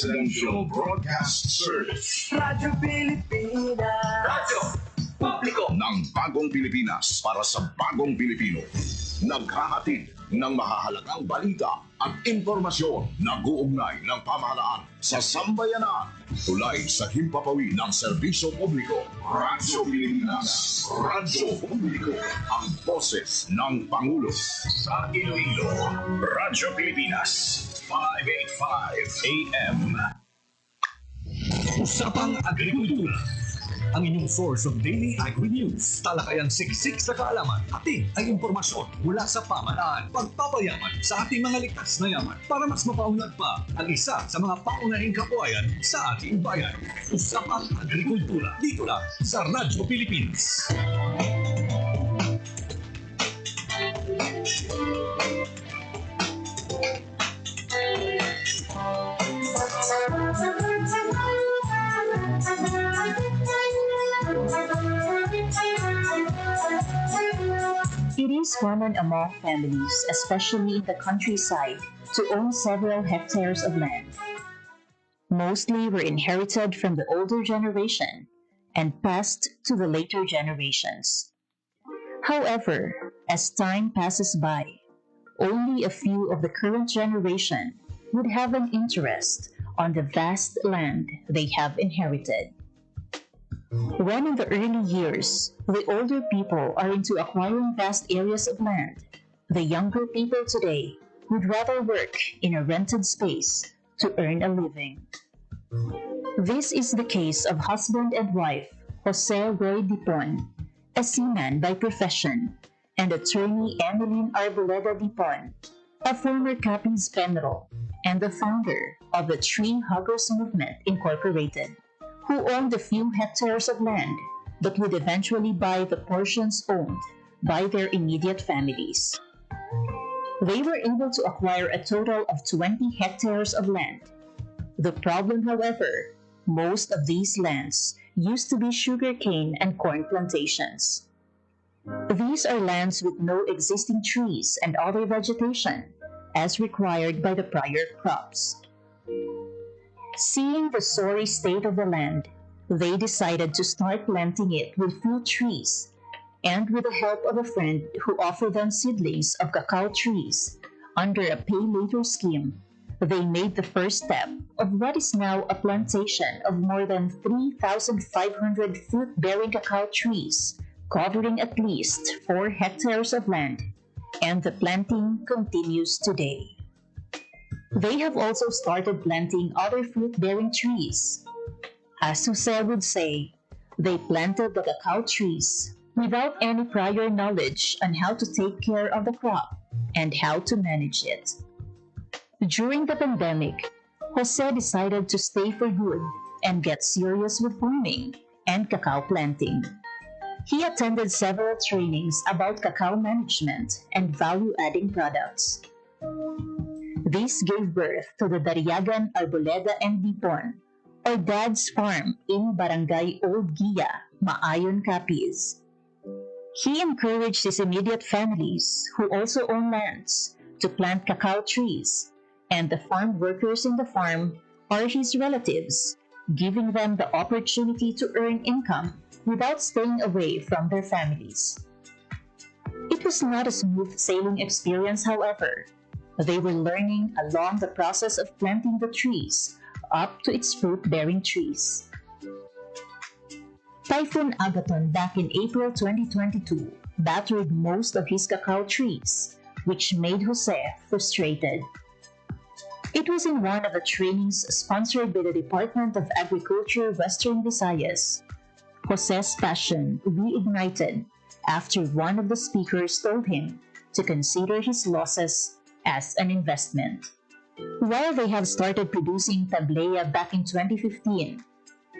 Presidential Broadcast Service. Radyo Pilipinas. Radyo Publiko ng Bagong Pilipinas para sa Bagong Pilipino. Naghahatid ng mahahalagang balita at impormasyon na guugnay ng pamahalaan sa sambayanan. Tulay sa himpapawid ng serbisyo publiko. Radyo Pilipinas. Radyo Publiko. Ang boses ng Pangulo. Sa Iloilo. Radyo Pilipinas. 585 AM. Usapang Agrikultura. Ang inyong source of daily agri-news. Talakayang siksik sa kaalaman. Atin ay impormasyon mula sa pamahalaan. Pagpapayaman sa ating mga likas na yaman para mas mapaunlad pa ang isa sa mga paunahing kabuhayan sa ating bayan. Usapang Agrikultura. Dito lang sa Radyo Pilipinas. It is common among families, especially in the countryside, to own several hectares of land. Mostly were inherited from the older generation and passed to the later generations. However, as time passes by, only a few of the current generation would have an interest on the vast land they have inherited. When in the early years, the older people are into acquiring vast areas of land, the younger people today would rather work in a rented space to earn a living. This is the case of husband and wife Jose Roy Dipon, a seaman by profession, and attorney Emeline Arboleda Dipon, a former Capiz General and the founder of the Tree Huggers Movement Incorporated, who owned a few hectares of land but would eventually buy the portions owned by their immediate families. They were able to acquire a total of 20 hectares of land. The problem, however, most of these lands used to be sugarcane and corn plantations. These are lands with no existing trees and other vegetation, as required by the prior crops. Seeing the sorry state of the land, they decided to start planting it with fruit trees, and with the help of a friend who offered them seedlings of cacao trees under a pay-later scheme, they made the first step of what is now a plantation of more than 3,500 fruit-bearing cacao trees, covering at least 4 hectares of land, and the planting continues today. They have also started planting other fruit-bearing trees. As Jose would say, they planted the cacao trees without any prior knowledge on how to take care of the crop and how to manage it. During the pandemic, Jose decided to stay for good and get serious with farming and cacao planting. He attended several trainings about cacao management and value-adding products. This gave birth to the Dariagan Arboleda and Dipon, or Dad's Farm in Barangay Old Gia, Maayon, Capiz. He encouraged his immediate families, who also own lands, to plant cacao trees, and the farm workers in the farm are his relatives, giving them the opportunity to earn income without staying away from their families. It was not a smooth sailing experience, however. They were learning along the process of planting the trees up to its fruit-bearing trees. Typhoon Agaton back in April 2022 battered most of his cacao trees, which made Jose frustrated. It was in one of the trainings sponsored by the Department of Agriculture Western Visayas. Jose's passion reignited after one of the speakers told him to consider his losses as an investment. While they have started producing tablea back in 2015,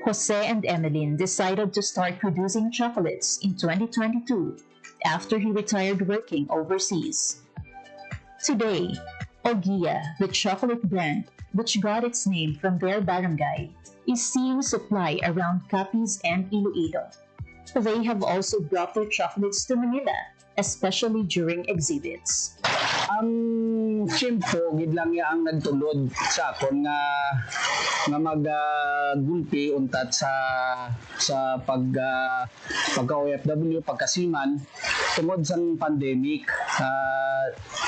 Jose and Emeline decided to start producing chocolates in 2022 after he retired working overseas. Today, Ogia, the chocolate brand which got its name from their barangay, is seeing supply around Capiz and Iloilo. They have also brought their chocolates to Manila especially during exhibits. Ang tiyempo gid lang ya ang nagtulod sa akon nga mag-gulpi untat sa pagka OFW pagkasiman tungod sa pandemic.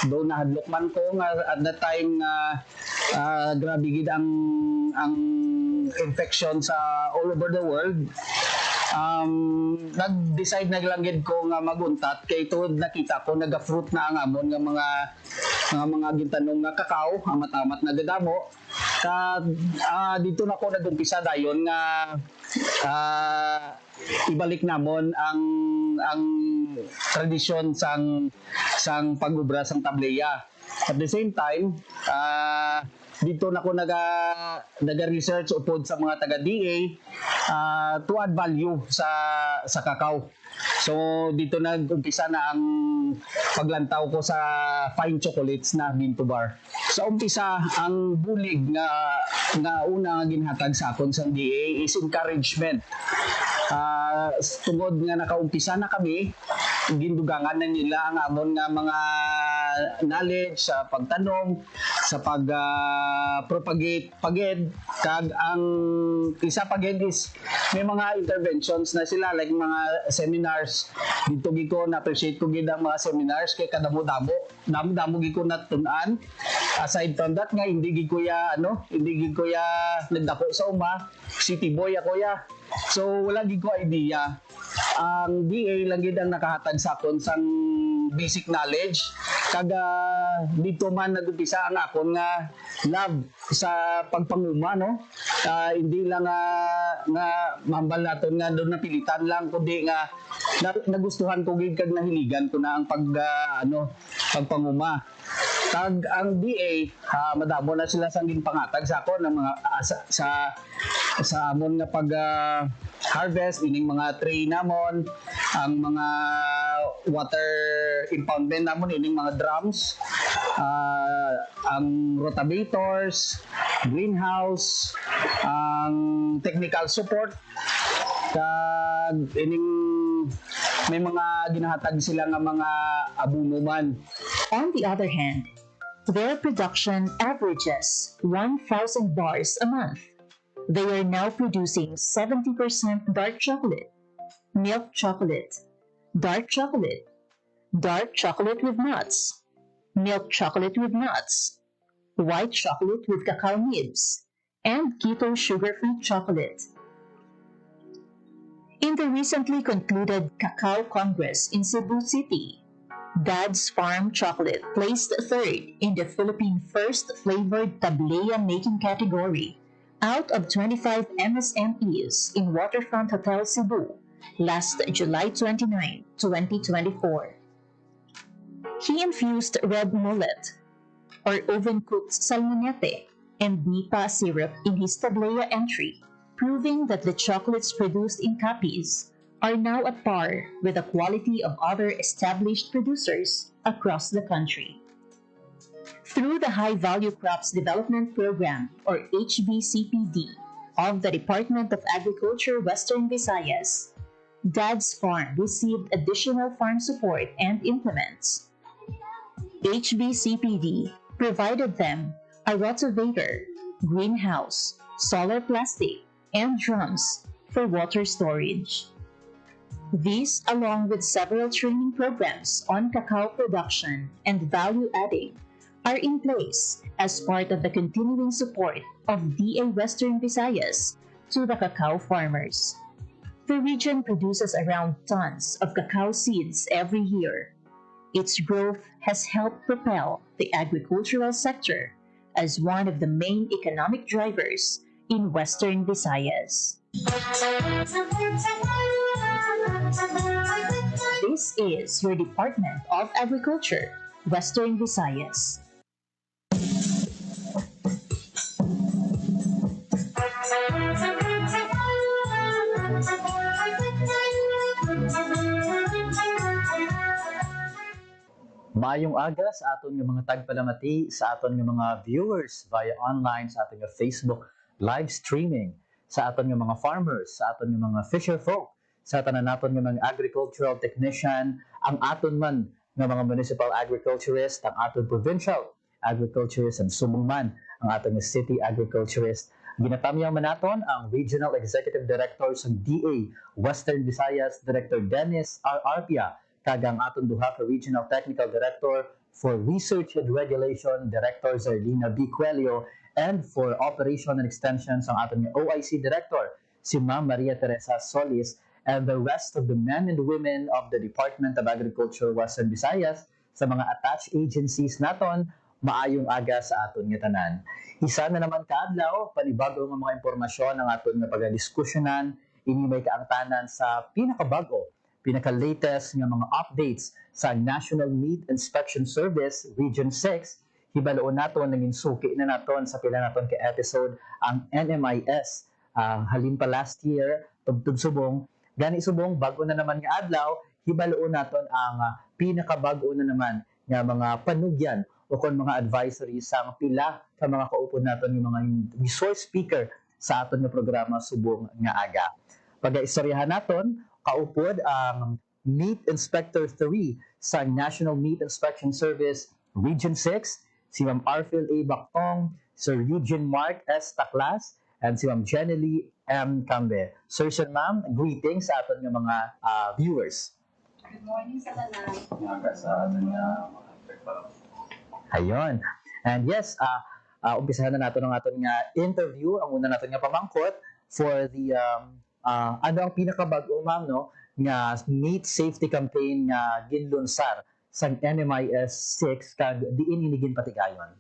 Do nahadlok man ko nga at that time grabe gid ang infection sa all over the world. Nag-decide na lang gid ko nga maguntat kay tuod nakita ko naga-fruit na ang amon nga mga gintanong nga kakao amat-amat na dadamo. Dito na ko nagumpisa dayon nga ibalik namon ang tradisyon sang pag-ubra sang tableya. At the same time, dito na ko naga-research upod sa mga taga-DA to add value sa kakao. So dito nag-umpisa na ang paglantaw ko sa fine chocolates na bean to bar. Sa umpisa, ang bulig nga una nga ginhatag sa akon sa DA is encouragement. Tungod nga nakaumpisa na kami, gindugangan na nila ang amon nga mga knowledge sa pagtanong, sa pag-propagate paged, kag ang isa paged is may mga interventions na sila like mga seminars. Dito giko na appreciate ko gid ang mga seminars kay kadamo-damo gid ko natun-an. Aside from that nga hindi gid ko ya nagdako sa uma, city boy ako ya. So wala gid ko idea. Ang DA lang gid ang nakahatag sa akon sang basic knowledge. Kaga dito man nagumpisa ang akon nga love sa pagpanguma, no? Hindi lang nga mambal naton nga doon napilitan lang kundi nga nagustuhan ko gid kag nahiligan ko na ang pagpanguma. Tag ang DA madamo na sila sang ginpangatag sa akon ng mga sa amon nga pag harvest ining mga tray namon, ang mga water impoundment namon ining mga drums, ang rotavators, greenhouse, ang technical support, kag ining may mga ginahatag sila nga mga abuno man. On the other hand, their production averages 1,000 bars a month. They are now producing 70% dark chocolate, milk chocolate, dark chocolate with nuts, milk chocolate with nuts, white chocolate with cacao nibs, and keto sugar-free chocolate. In the recently concluded Cacao Congress in Cebu City, Dad's Farm Chocolate placed third in the Philippine First Flavored Tableya Making category out of 25 MSMEs in Waterfront Hotel Cebu last July 29, 2024. He infused red mullet, or oven-cooked salmonete, and nipa syrup in his Tableya entry, proving that the chocolates produced in Capiz are now at par with the quality of other established producers across the country. Through the High Value Crops Development Program, or HVCPD, of the Department of Agriculture Western Visayas, Dad's Farm received additional farm support and implements. HVCPD provided them a rotavator, greenhouse, solar plastic, and drums for water storage. These, along with several training programs on cacao production and value adding, are in place as part of the continuing support of DA Western Visayas to the cacao farmers. The region produces around tons of cacao seeds every year. Its growth has helped propel the agricultural sector as one of the main economic drivers in Western Visayas. This is your Department of Agriculture, Western Visayas. Maayong aga sa aton nga mga tagpalamati, sa aton nga mga viewers via online, sa aton nga Facebook live streaming, sa aton nga mga farmers, sa aton nga mga fisher folk, sa tanan naton nga mga agricultural technician, ang aton man nga mga municipal agriculturist, ang aton provincial agriculturist, and subong man ang aton nga city agriculturist. Ginatamyaw man naton ang Regional Executive Director sa DA Western Visayas, Director Dennis R. Arpia, kag ang aton duha ka Regional Technical Director for Research and Regulation, Director Zarlina B. Cuello, and for Operation and Extensions ang aton nga OIC Director, si Ma'am Maria Teresa Solis, and the rest of the men and women of the Department of Agriculture Western Visayas sa mga attached agencies naton, maayong aga sa aton nga tanan. Isa na naman kaadlaw, panibago nga mga impormasyon ang aton nga pagdiskusyonan, ini may kaangtanan sa pinakabago, pinaka-latest nga mga updates sa National Meat Inspection Service Region 6. Hibaloon naton naging suki na naton sa pila naton ka episode ang NMIS halin pa last year tubtub subong gani subong bago na naman nga adlaw, hibaloon naton ang pinakabago na naman nga mga panugyan o kon mga advisories sa pila ka mga kaupod naton yung mga resource speaker sa aton nga programa subong nga aga. Pag-istoryahan naton, kaupod ang Meat Inspector 3 sa National Meat Inspection Service Region 6, si Ma'am Arfil A. Bactong, Sir Eugene Mark S. Taclas, and si Ma'am Jenny M. Cambe. Sir and Ma'am, greetings sa aton nga mga viewers. Good morning sa tanan. Ayun. And yes, umpisahan na natin ang aton nga interview. Ang una natin nga pamangkot for the ano ang pinakabago, ma'am, no, nga meat safety campaign nga ginlunsar sa NMIS 6 kag diin inigin patigayon.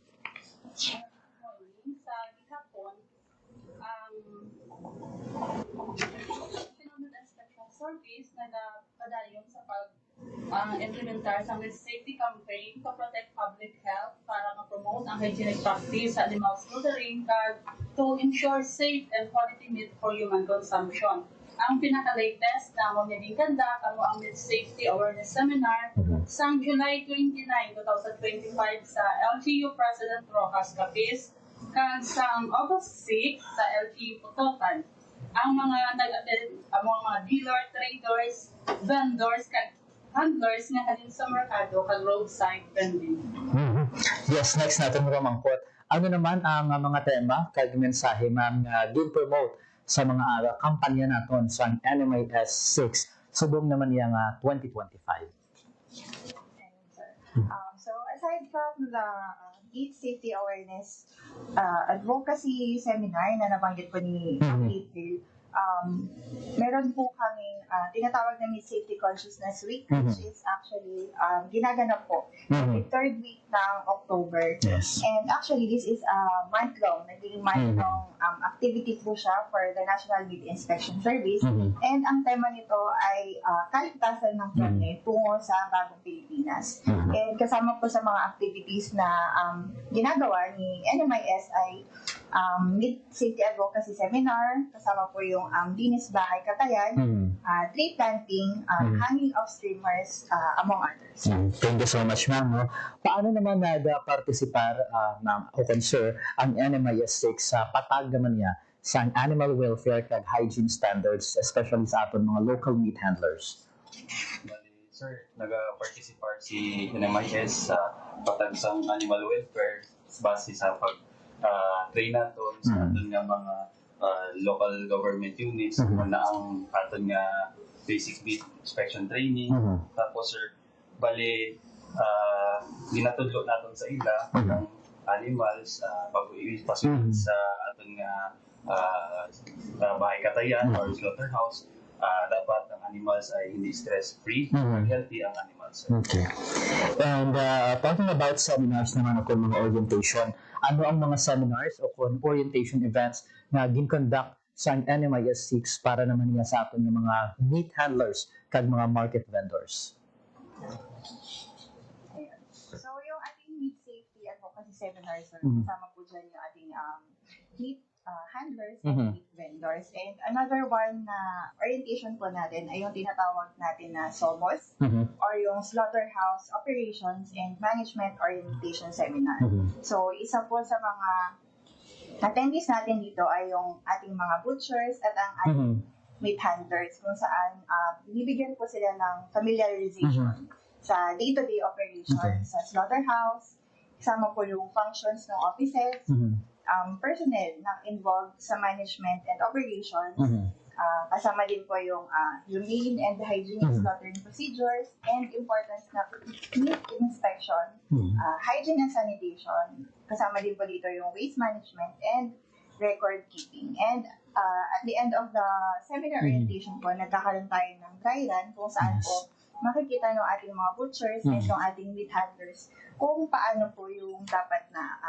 Sa gihapon, Phenomenal Inspection Service nagpadayon sa implementar sa meat safety campaign to protect public health para ma-promote ang hygienic practice sa animal slaughtering kag to ensure safe and quality meat for human consumption. Ang pinaka-latest na mo naging conduct ang meat safety awareness seminar sa July 29, 2025 sa LGU President Rojas Capiz kag sa August 6 sa LGU Putotan. Ang mga nag-attend, ang mga dealer, traders, vendors kag handlers nga halin sa merkado kag roadside vending. Yes, next natin mga mangkot. Ano naman ang mga tema kag mensahe ma'am nga din-promote sa mga kampanya naton sa NMIS 6 subong naman niya nga 2025. So aside from the meat safety awareness advocacy seminar na nabanggit po ni April, meron po kaming tinatawag na Meat Safety Consciousness Week, which is actually ginaganap po the third week ng October. Yes. And actually, this is a month-long, naging month-long activity po siya for the National Meat Inspection Service. And ang tema nito ay kaligtasan ng karne tungo sa bagong Pilipinas. And kasama po sa mga activities na ginagawa ni NMIS ay Meat Safety Advocacy Seminar, kasama po yung Linis Bahay Katayan, tree planting, hanging of streamers, among others. Thank you so much, ma'am. No? Paano naman nag-participar, ma'am, o sir, ang NMIS 6 sa patag naman niya sa animal welfare kag hygiene standards, especially sa aton mga local meat handlers? Sir, nag-participar si NMIS sa patag sa animal welfare base sa train naton sa aton nga mga local government units na ang aton nga basic meat inspection training. Tapos sir, bali ginatudlo naton sa ila ang animals bago ipasok sa aton nga bahay katayan or slaughterhouse. Dapat ang animals ay hindi stress-free, healthy ang animals. Okay. And talking about seminars naman o mga orientation, ano ang mga seminars o orientation events na gin-conduct sa NMIS 6 para naman niya sa aton ng mga meat handlers kag mga market vendors? So yung ating meat safety advocacy seminars, kasama po dyan yung ating meat handlers and meat vendors. And another one na orientation po natin ay yung tinatawag natin na SOMOS or yung Slaughterhouse Operations and Management Orientation Seminar. So isa po sa mga attendees natin dito ay yung ating mga butchers at ang ating meat handlers kung saan binibigyan po sila ng familiarization sa day-to-day operations sa slaughterhouse, kasama po yung functions ng offices, personnel na involved sa management and operations, kasama din po yung humane and hygienic slaughtering procedures and importance na meat inspection, hygiene and sanitation, kasama din po dito yung waste management and record keeping. And at the end of the seminar orientation po, nagkakaroon tayo ng dry run kung saan po makikita ng ating mga butchers and ng ating meat handlers kung paano po yung dapat na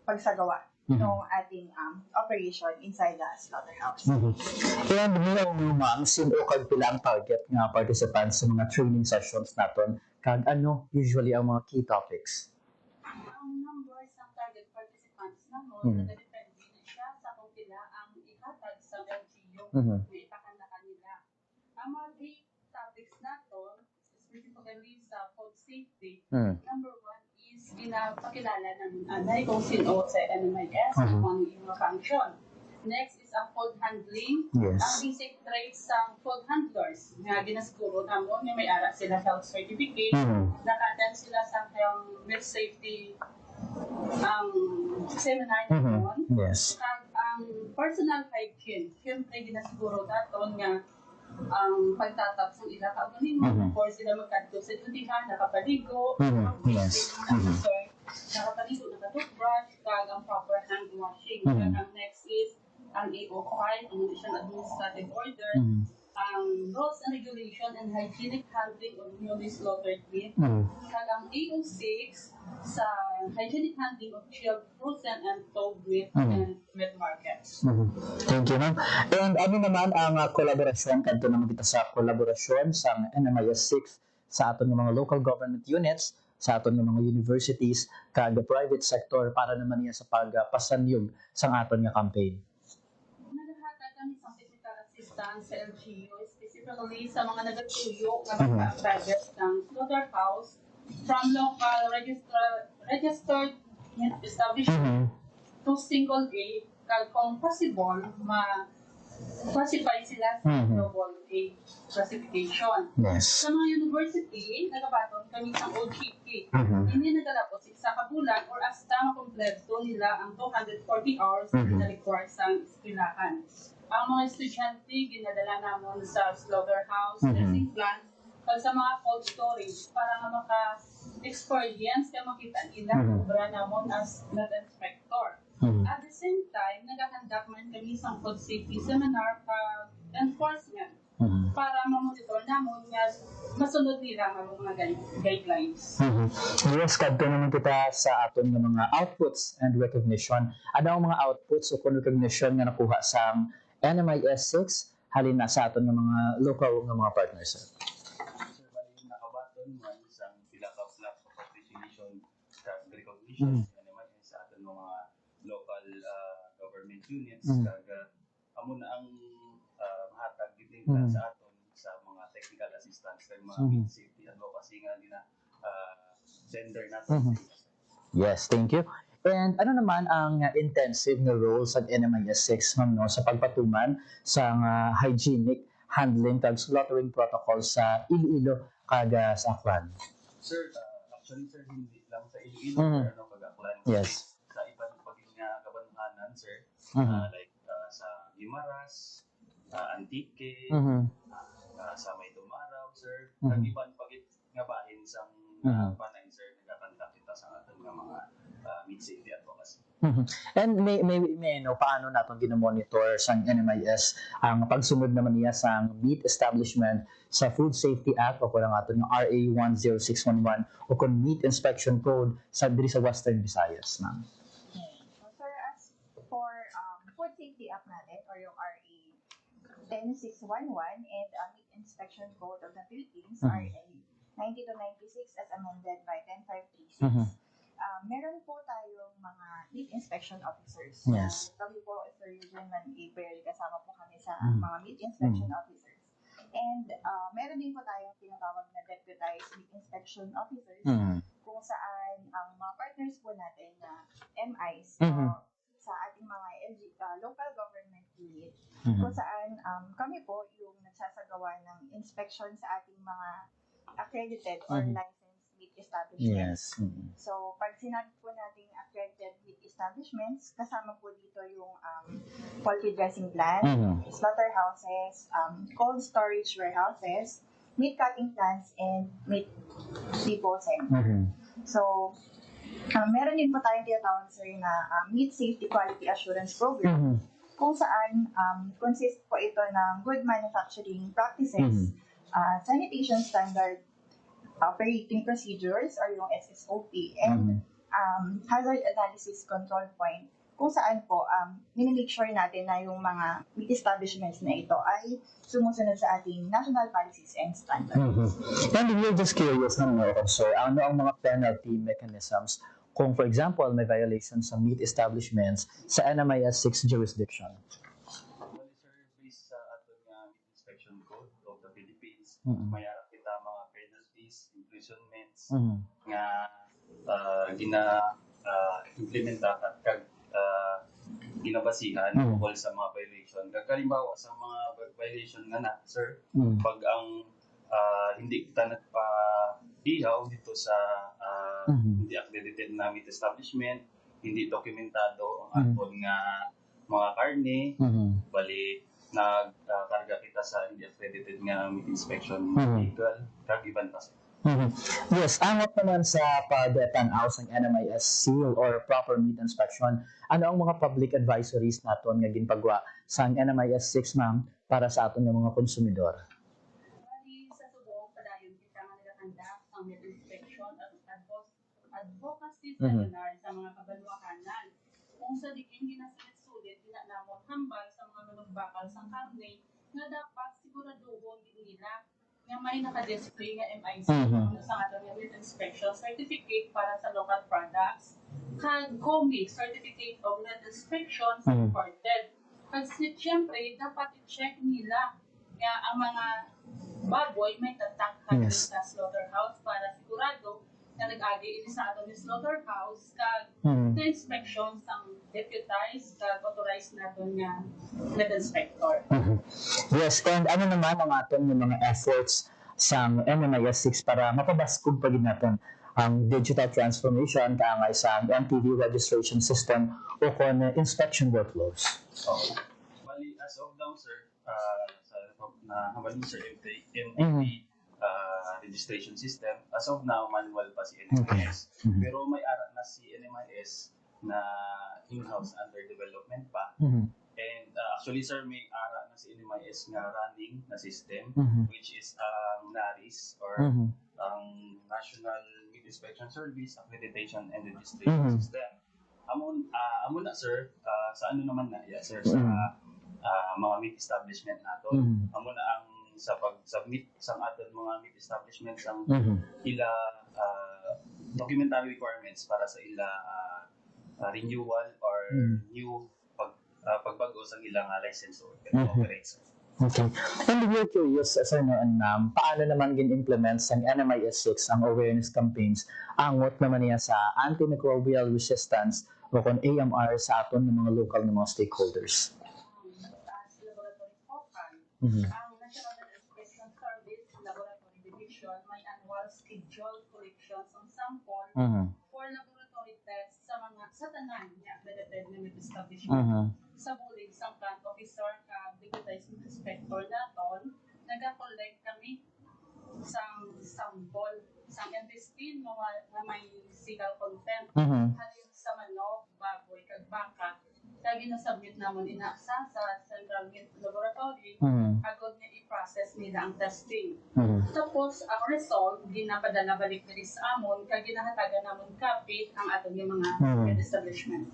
pagsagawa ng ating operation inside the slaughterhouse. And ngayon ma'am, sino kag pila ang target nga participants sa mga training sessions naton? Kag ano usually ang mga key topics? Ang numbers ng target participants naman, nakadepende na siya sa kung pila ang ihatag sa LGU na ipakanda nila. Ang mga key topics naton, specifically sa food safety, number one is pinapakilala ng anay kung sino sa NMIS, kung ano yung function. Next is ang food handling, ang basic traits ng food handlers. Nga ginasiguro naman, may ara sila health certificate, naka-attend sila sa meat safety seminar naman. Ang personal hygiene, siyempre ginasiguro natin nga ang pagtatap sa ilang kaugalingon, or sila magkadto sa dutihan, nakapaligo, nakapaligo, nakatoothbrush, kag ang proper hand washing. Ang next is ang AO5, ang Additional Administrative Order, ang Rules and Regulation and Hygienic Handling of Newly Slaughtered Meat, kag ang AO6 sa Hygienic Handling of Chilled Frozen and Thawed Meat and Meat Markets. Thank you, ma'am. And ano naman ang kolaborasyon, kanto naman kita sa kolaborasyon sa NMIS 6 sa aton ng mga local government units, sa aton ng mga universities, kag private sector para naman niya sa pagpasanyog sa aton nga campaign. Naghahatag kami sa physical assistance sa LGU, specifically sa mga nagatuyo na mag-target ng slaughterhouse from local registered establishment to single A, kung possible, ma-classify sila sa global A classification. Sa mga university, nagabaton kami sa OGP. Hindi nagalapos sa kabulan or hasta makompleto nila ang 240 hours na require sa eskwelahan. Ang mga estudyante, ginadala namin sa slaughterhouse, nursing plant, pag sa mga cold storage para nga maka-experience kaya makita nila kubra namin as meat inspector. At the same time, naghahandak man kami sa food safety seminar para enforcement para mamonitor namin nga masunod nila ang mga guidelines. Yes, kadto naman kita sa aton nga mga outputs and recognition. Ano ang mga outputs o recognition nga nakuha sa NMIS 6 halin na sa aton nga mga local nga mga partners, sir? Nakabaton man sa pinaka-flash of appreciation sa recognition sa aton mga local government units, kag amo na ang mahatag din sa aton sa mga technical assistance kag mga meat safety advocacy nga nila gender natin. Yes, thank you. And ano naman ang intensive na role sa NMIS 6 ma'am, no, sa pagpatuman sa hygienic handling kag slaughtering protocol sa Iloilo kag sa Aklan? Sir, actually sir, hindi lang sa Iloilo pero kag Aklan. Yes. Sa ibang paging kabanhanan sir, like sa Guimaras, Antique, sa May Dumaraw sir, kag ibang pagit nga bahin sa panay sir, nagakanta kita sa aton nga mga meat safety advocacy. And may no, paano natin ginomonitor sa NMIS ang pagsunod naman niya sa meat establishment sa Food Safety Act o kung aton yung RA 10611 o kung Meat Inspection Code sa diri sa Western Visayas, ma'am. So, sir, as for Food Safety Act natin or yung RA 10611 and Meat Inspection Code of the Philippines, RA 9296 as amended by 10536. Meron po tayong mga meat inspection officers. Yes. Kami po, Sir Eugene Man April, kasama po kami sa mga meat inspection officers. And meron din po tayong tinatawag na deputized meat inspection officers kung saan ang mga partners po natin na MIs sa ating mga local government unit kung saan kami po yung nagsasagawa ng inspection sa ating mga accredited or licensed meat establishments. Yes. Mhm. So, pag sinabi po nating accredited meat establishments, kasama po dito yung poultry dressing plant, slaughterhouses, cold storage warehouses, meat cutting plants, and meat depot center. So, meron din po tayong tinatawag, sir, na Meat Safety Quality Assurance Program, kung saan consist po ito ng good manufacturing practices, sanitation standard operating procedures or yung SSOP, and hazard analysis control point, kung saan po minimake sure natin na yung mga meat establishments na ito ay sumusunod sa ating national policies and standards. And we're just curious naman ako, sir, ano ang mga penalty mechanisms kung, for example, may violation sa meat establishments sa NMIS 6 jurisdiction? Well, sir, based sa ating meat inspection code of the Philippines, mayroon kita mga penalties, imprisonments, nga implementa at ginabasihan tungkol sa mga violation. Kalimbawa sa mga violation nga na, sir, pag ang hindi kita nagpa-ihaw dito sa hindi accredited na meat establishment, hindi dokumentado ang aton nga mga karne, bali nagkarga kita sa hindi accredited nga meat inspection vehicle, kag-iban pa, sir. Yes, angot naman sa pagdetanaw sa NMIS seal or proper meat inspection, ano ang mga public advisories naton nga ginpagwa sa NMIS 6, ma'am, para sa aton nga mga konsumidor? Bali, sa subong, padayon kita nga nagakanda ang meat inspection at advocacy seminar sa mga kabanwahanan. Kung sa dikin ginasulit-sulit, ginanamon hambal sa mga manugbakal sa karne, nga dapat siguraduhon din nila nga may naka-display nga MIC sa aton nga meat inspection certificate para sa local products, kag COMI, Certificate of Meat Inspection supported. Kag siyempre, dapat i-check nila nga ang mga baboy may tatak sa slaughterhouse para sigurado na nag-agi ini sa aton slaughterhouse kag the inspection sa deputized kag authorized naton nga meat inspector. Yes, and ano naman ang aton mga efforts sa NMIS 6 para mapabaskog pa gid naton ang digital transformation kaangay sa MTV registration system o kon inspection workflows. Bali, as of now, sir, na habalin sir, MTV registration system, as of now, manual pa si NMIS. Pero may ara na si NMIS na in-house under development pa. And actually, sir, may ara na si NMIS nga running na system, which is ang NARIS or ang National Meat Inspection Service Accreditation and Registration System. Amo na, sir, sa ano naman na, sir, sa mga meat establishment naton. Amo na ang sa pag-submit sa aton mga meat establishments ang ila documentary requirements para sa ila renewal or new pagbago sa ilang license or operates. Okay. And we're curious, sir, paano naman gin-implement sa NMIS 6 ang awareness campaigns angot naman niya sa antimicrobial resistance o kon AMR sa aton ng mga local na mga stakeholders? As laboratory profile, ang National Inspection Service Laboratory Division may annual scheduled collections ng sample for laboratory tests sa tanan nga accredited na meat establishment. Sa bulig sa plant officer ka deputized meat inspector naton, nag-collect kami sang sample sang intestine nga may fecal content halin sa manok, baboy kag baka. Kaya ginasubmit namon inaksa sa Central Meat Laboratory agod nga i-process nila ang testing. Tapos ang result ginapadala balik diri sa amon kag ginahatagan namon copy ang aton mga meat establishment.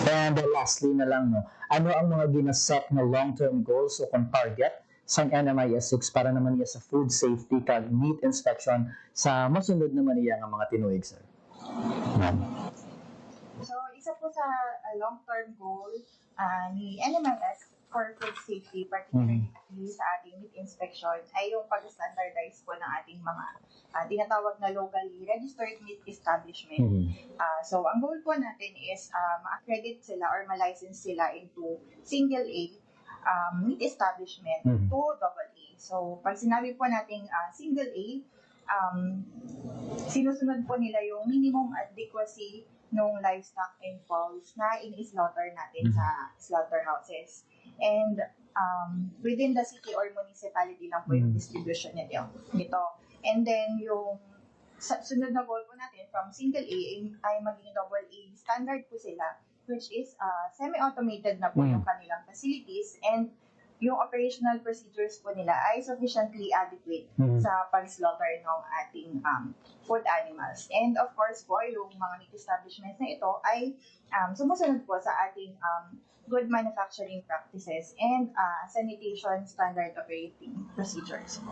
And lastly na lang, ano ang mga ginaset na long-term goals o kung target sa NMIS 6 para naman niya sa food safety kag meat inspection sa masunod naman niya ng mga tinuig, sir? So, isa po sa long-term goal ni NMIS for food safety, particularly sa ating meat inspection, ay yung pag-standardize po ng ating mga tinatawag na locally registered meat establishment. So, ang goal po natin is ma-accredit sila or ma-license sila into single A meat establishment Mhm. to AA. So, pag sinabi po nating single A, sinusunod po nila yung minimum adequacy ng livestock and fowls na in-slaughter natin sa slaughterhouses. And within the city or municipality lang po yung distribution niya nito. And then yung sunod na goal po natin from single A ay maging double A standard po sila, which is semi-automated na po yung kanilang facilities, and yung operational procedures po nila ay sufficiently adequate sa pag-slaughter ng ating food animals. And of course po, yung mga meat establishments na ito ay sumusunod po sa ating good manufacturing practices and sanitation standard operating procedures.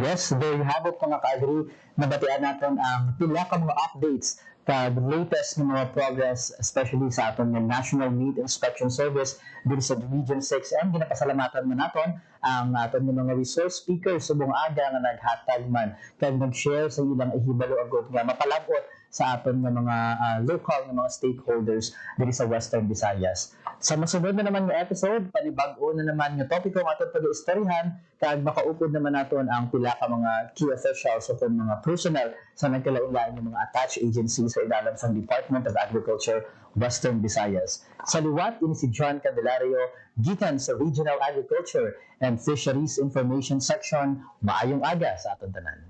Yes, there you have it mga ka-agri. Nabatian natin ang pila ka mga updates the latest ng mga progress, especially sa aton ng National Meat Inspection Service dito sa Region 6. And ginapasalamatan mo naton ang aton ng mga resource speakers sa buong aga nga naghatag man kag nag-share sa ilang ihibalo agad nga mapalabot sa aton ng mga local ng mga stakeholders dito sa Western Visayas. Sa masunod na naman ng episode, panibag-o na naman yung topiko ng aton pag-iistoryahan kag makaupod naman naton ang pila ka mga key officials o mga personnel sa nagkalain-lain ng mga attached agencies sa ilalim sa Department of Agriculture, Western Visayas. Sa liwat, ini si John Candelario, gikan sa Regional Agriculture and Fisheries Information Section. Maayong aga sa aton tanan.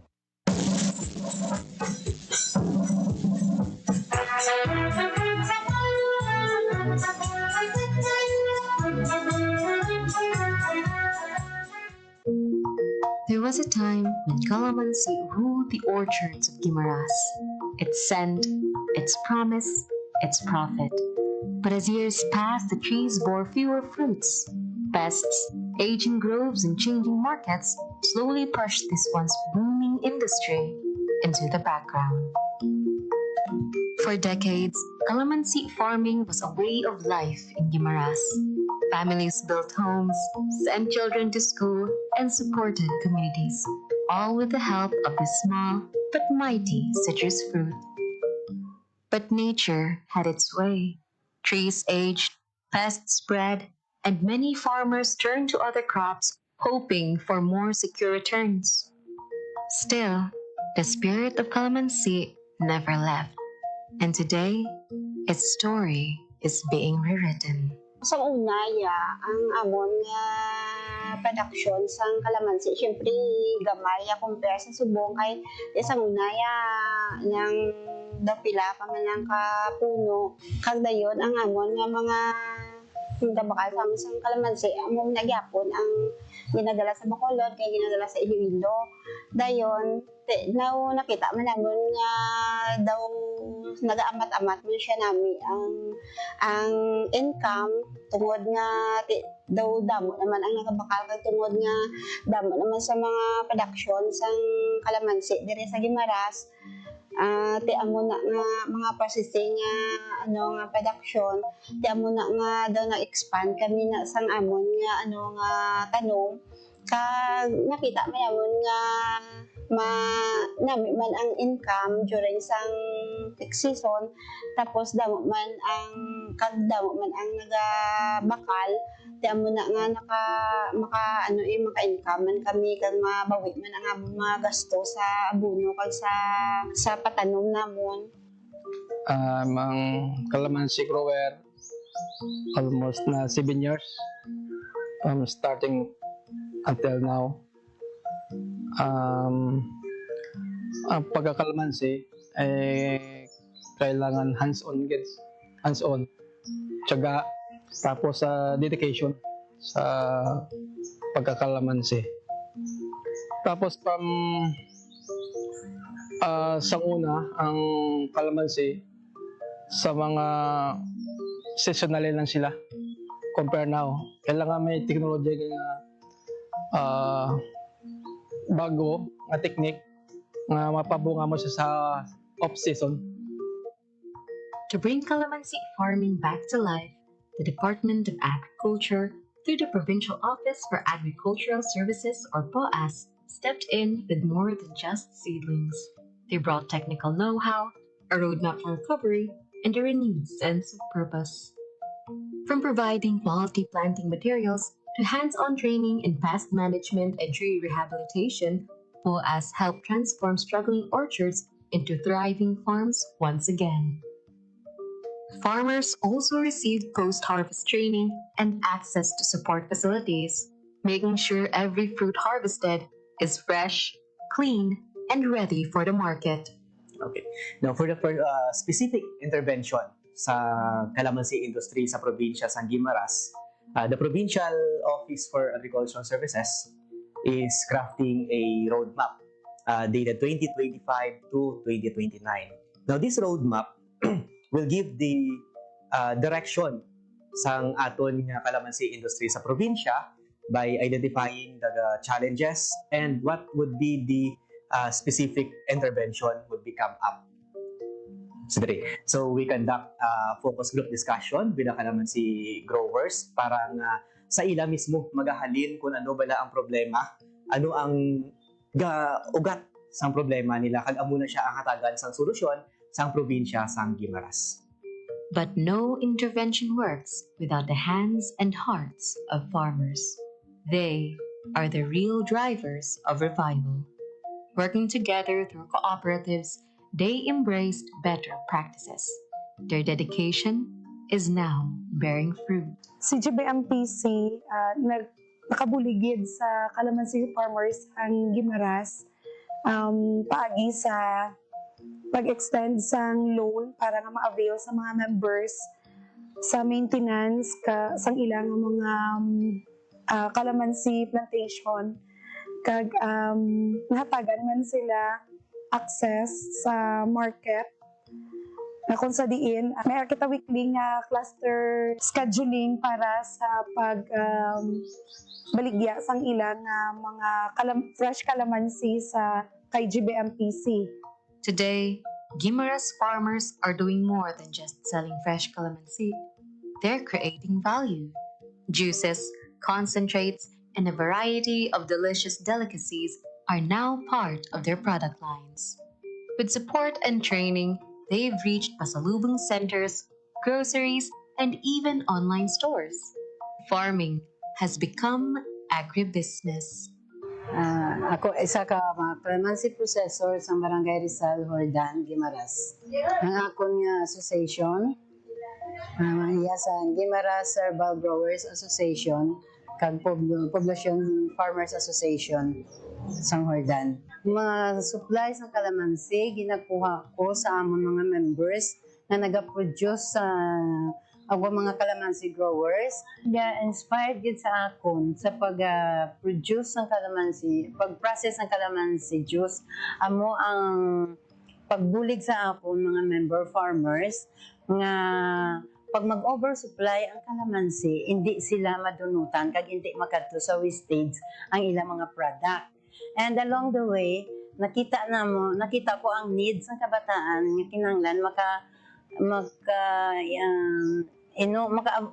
There was a time when calamansi ruled the orchards of Guimaras. Its scent, its promise, its profit. But as years passed, the trees bore fewer fruits. Pests, aging groves, and changing markets slowly pushed this once booming industry into the background. For decades, calamansi farming was a way of life in Guimaras. Families built homes, sent children to school, and supported communities, all with the help of this small but mighty citrus fruit. But nature had its way. Trees aged, pests spread, and many farmers turned to other crops, hoping for more secure returns. Still, the spirit of calamansi never left, and today, its story is being rewritten. Sa unaya, ang amon nga production sang kalamansi, syempre gamay compare sa subong kay sa unaya yang dapila pa man ang kapuno kag dayon ang amon nga mga bakal sa amin sang kalamansi among nagyapon ang ginadala sa Bacolod kay ginadala sa Iloilo. Dayon nakita man namon nga daw nagaamat-amat man siya nami ang income tungod nga daw damo naman ang nagabakal kay tungod nga damo naman sa mga production sang kalamansi diri sa Guimaras. Ti amo na nga mga processing nga nga production ti amo na nga daw na-expand kami na sang amon nga nga tanong kag nakita man amon nga nami man ang income during sang peak season tapos damo man ang nagabakal di amo na nga maka-income man kami kag mabawi man ang mga gasto sa abono kag sa patanom namon. Ang calamansi grower almost na 7 years starting until now. Ang pagkakalamansi kailangan hands-on tiyaga tapos dedication sa pagkakalamansi. Tapos sa una ang kalamansi sa mga seasonal lang sila compare now. Kailangan may technology nga bago nga technique nga mapabunga mo siya sa off-season. To bring calamansi farming back to life, the Department of Agriculture, through the Provincial Office for Agricultural Services, or POAS, stepped in with more than just seedlings. They brought technical know-how, a roadmap for recovery, and a renewed sense of purpose. From providing quality planting materials to hands-on training in pest management and tree rehabilitation, POAS helped transform struggling orchards into thriving farms once again. Farmers also received post-harvest training and access to support facilities, making sure every fruit harvested is fresh, clean, and ready for the market. Okay. Now, for the specific intervention sa calamansi industry sa probinsya sa Guimaras, the Provincial Office for Agricultural Services is crafting a roadmap dated 2025 to 2029. Now, this roadmap will give the direction sa aton nga calamansi industry sa probinsya by identifying the challenges and what would be the specific intervention would become up. So we conduct focus group discussion with the calamansi growers para nga sa ila mismo magahalin kung ano bala ang problema, ano ang ugat sang problema nila kag amo na siya ang hatagan sang solusyon sang probinsya sang Guimaras. But no intervention works without the hands and hearts of farmers. They are the real drivers of revival. Working together through cooperatives, they embraced better practices. Their dedication is now bearing fruit. Si GBMPC nakabuligid sa calamansi farmers ang Guimaras paagi sa pag-extend sang loan para nga ma-avail sa mga members sa maintenance sang ilang mga calamansi plantation kag nahatagan man sila access sa market na kung sa diin may kita weekly nga cluster scheduling para sa baligya sang ilang mga fresh calamansi sa kay GBMPC. Today, Guimaras farmers are doing more than just selling fresh calamansi. They're creating value. Juices, concentrates, and a variety of delicious delicacies are now part of their product lines. With support and training, they've reached pasalubong centers, groceries, and even online stores. Farming has become agribusiness. Ako isa ka mga calamansi processor sa Barangay Rizal, Hordan, Guimaras. Ang akon nga association, sa Guimaras Herbal Growers Association, kag Poblacion Farmers Association sa Hordan. Mga supplies ng calamansi ginakuha ko sa amon mga members na nagaproduce sa mga calamansi growers. Inspired gid sa akon sa pag-produce ng calamansi, pag-process ng calamansi juice. Amo ang pagbulig sa akon mga member farmers nga pag mag-oversupply ang calamansi, hindi sila madunutan kag hindi makadto sa wastage ang ilang mga product. And along the way, nakita ko ang needs ng kabataan nga kinahanglan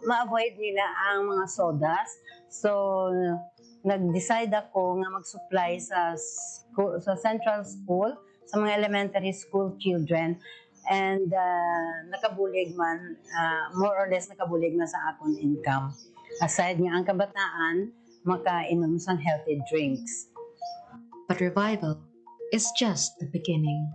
ma-avoid nila ang mga sodas. So, nag-decide ako nga mag-supply sa central school, sa mga elementary school children. And nakabulig man, more or less nakabulig na sa akong income. Aside nga ang kabataan, makainom sa healthy drinks. But revival is just the beginning.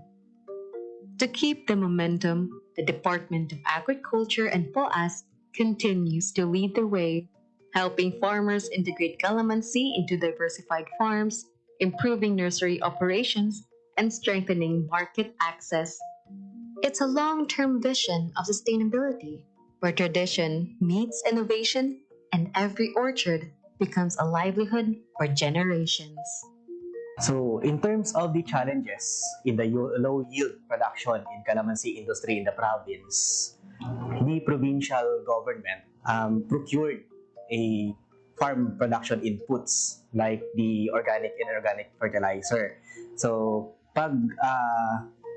To keep the momentum, the Department of Agriculture and POAS continues to lead the way, helping farmers integrate calamansi into diversified farms, improving nursery operations, and strengthening market access. It's a long-term vision of sustainability, where tradition meets innovation and every orchard becomes a livelihood for generations. So, in terms of the challenges in the low yield production in calamansi industry in the province, the provincial government procured a farm production inputs like the organic and inorganic fertilizer. So, pag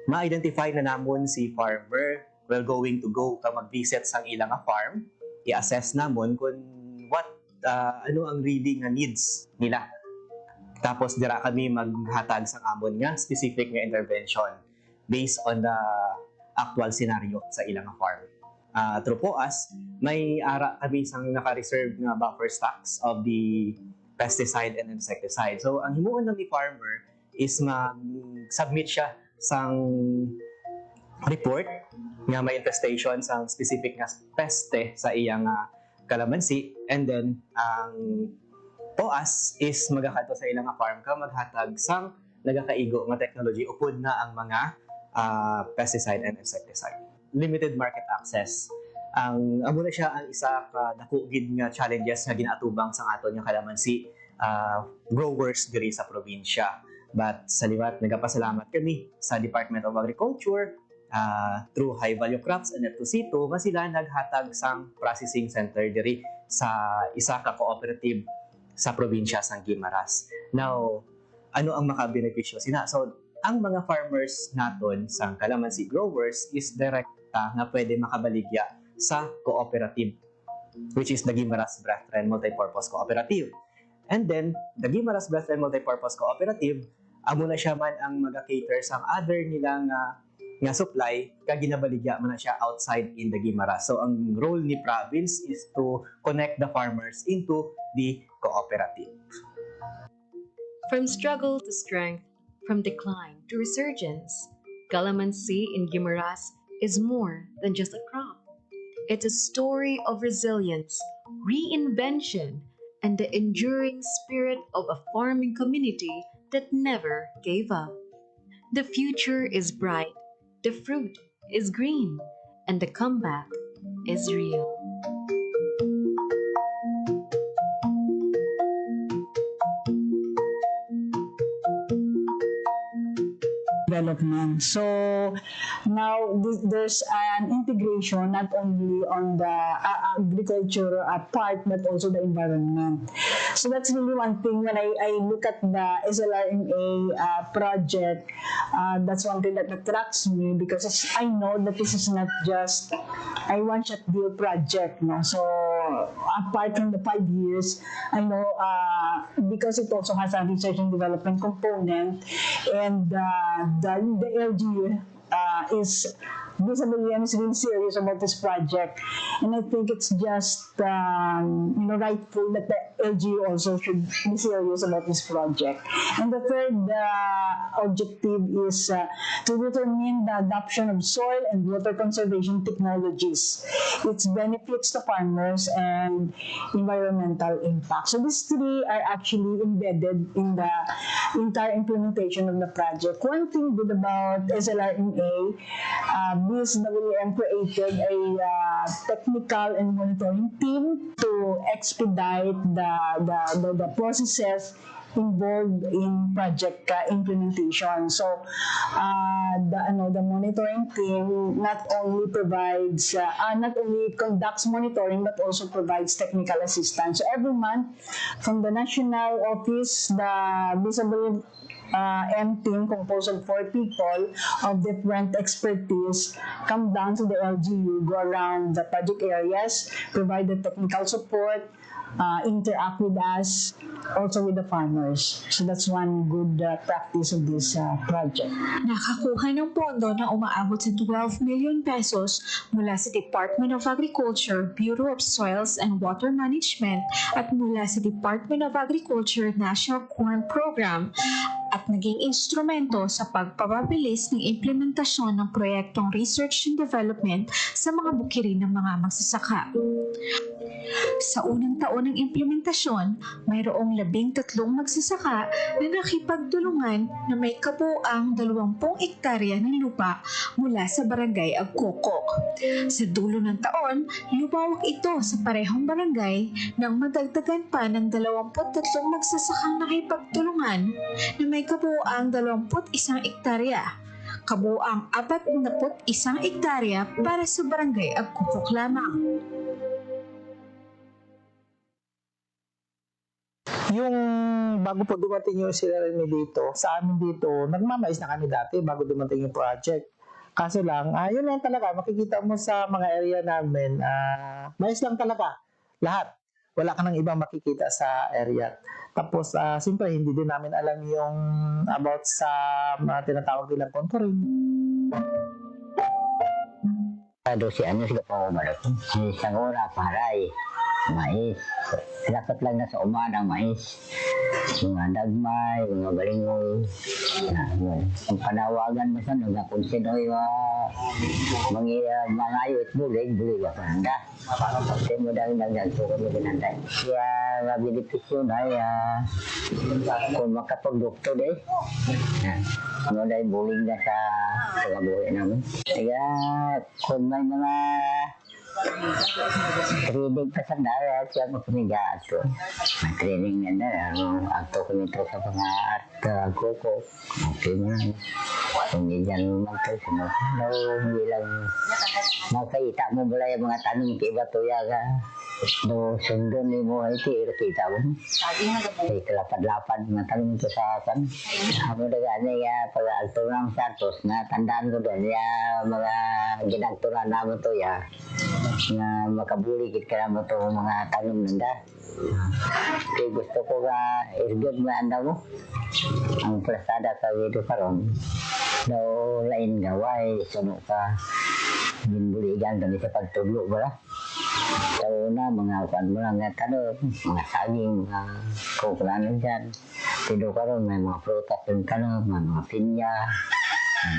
ma-identify na namon si farmer, we're going to go mag-visit sa ilang farm, i-assess namon kung ano ang really nga needs nila. Tapos dira kami maghatag sa amon nga specific nga intervention based on the actual scenario sa ilang farm. through POAS, may ara kami isang naka-reserve nga buffer stocks of the pesticide and insecticide. So, ang himuon ng ni farmer is mag-submit siya sang report nga may infestation sang specific nga peste sa iyang kalamansi, and then ang POAS is magakadto sa ilang farm ka maghatag sang nagakaigo nga technology upod na ang mga pesticide and insecticide. Limited market access. Amo na siya ang isa ka dako gid nga challenges nga ginaatubang sang aton nga kalamansi growers diri sa probinsya. But sa liwat, nagapasalamat kami sa Department of Agriculture through High Value Crops and F2C2 nga sila naghatag sang processing center diri sa isa ka cooperative sa probinsya sang Guimaras. Now, ano ang makabenepisyo sina? So, ang mga farmers naton sang kalamansi growers is direkta nga pwede makabaligya sa cooperative, which is the Guimaras Brethren Multipurpose Cooperative. And then, the Guimaras Brethren Multipurpose Cooperative, amo na siya man ang mag-cater sa other nilang nga supply, kag ginabaligya man na siya outside in the Guimaras. So, ang role ni province is to connect the farmers into the cooperative. From struggle to strength, from decline to resurgence, calamansi in Guimaras is more than just a crop. It's a story of resilience, reinvention, and the enduring spirit of a farming community that never gave up. The future is bright, the fruit is green, and the comeback is real. Development. So now there's an integration not only on the agriculture part but also the environment. So that's really one thing when I look at the SLRMA project. That's one thing that attracts me because I know that this is not just a one-shot deal project. No? So apart from the 5 years, I know because it also has a research and development component, and the LGU is visibly and is really serious about this project, and I think it's just rightful that the LGU also should be serious about this project. And the third objective is to determine the adoption of soil and water conservation technologies, its benefits to farmers, and environmental impact. So these three are actually embedded in the entire implementation of the project. One thing good about SLRMA, BSWM created a technical and monitoring team to expedite the processes involved in project implementation. So the monitoring team not only conducts monitoring but also provides technical assistance. So every month from the national office, the BSWM team composed of 4 people of different expertise come down to the LGU, go around the project areas, provide the technical support, interact with us, also with the farmers. So that's one good practice of this project. Nakakuha ng pondo na umaabot sa 12 million pesos mula sa Department of Agriculture, Bureau of Soils and Water Management at mula sa Department of Agriculture National Corn Program at naging instrumento sa pagpapabilis ng implementasyon ng proyektong research and development sa mga bukirin ng mga magsasaka. Sa unang taon ng implementasyon, mayroong 13 magsasaka na nakipagtulungan na may kabuuang 20 ektarya ng lupa mula sa barangay Agkokok. Sa dulo ng taon, lumawak ito sa parehong barangay nang madagdagan pa ng 23 magsasakang nakipagtulungan na may kabuuang 21 ektarya. Kabuuang 41 ektarya para sa barangay Agkokok lamang. Yung bago po dumating yung SLRMA dito, sa amin dito, nagmamais na kami dati bago dumating yung project. Kaso lang, yun lang talaga, makikita mo sa mga area namin, mais lang talaga, lahat. Wala ka nang ibang makikita sa area. Tapos, siyempre, hindi din namin alam yung about sa mga tinatawag nilang contouring. 12 anyos ka pa umalot. Isang ora paray. Mais. Dapat lang na sa umadang mais. Mga dagmay, mga balingoy. Ang panawagan mo sa mga kung sino yung mga ayot bulig ba panda. Kasi mo dahil nagdagsuko mo dinanday. Kaya nga benepisyo na kung makapag-doktor mo dahil bulig na sa buhay namin. Kaya kung may mga training pa sa dara, siya mo pumigaan ko. May training na na, akto ko nito sa mga art koko. Okay mo na. Kung hindi dyan magkasunod, hindi lang makita mo mula yung mga tanong kay Batuya ka. No, sundon ni mo ay kita mo. Ay kalapad-lapad mga tanong ito sa akin. Ako na gani pag-alto ng Santos na tandaan ko doon mga ginagturan namin to na makabuligid ka naman ito mga tanong nanda. Kaya gusto ko is-good mo anda mo. Ang plasada sa video karon daw lain gaway, suno ka ginbuligan kami sa pagtudlo ba? Sa una, mga kuan mo lang tanong, mga saging, mga kukulangan dyan. Pero karon may mga prutas yung tanong, mga pinya,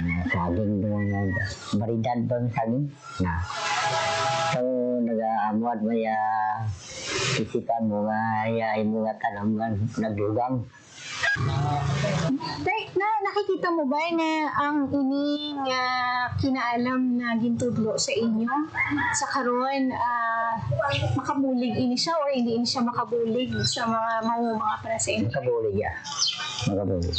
mga saging, mga baridad ba ng saging? So, nag-amuad mo isipan mo mga tanong nagdugang. Nakikita mo ba na ang ining kinaalam na gintudlo sa inyo sa karon makabulig ini siya or hindi ini siya makabulig sa mga para sa inyo? Makabulig makabulig.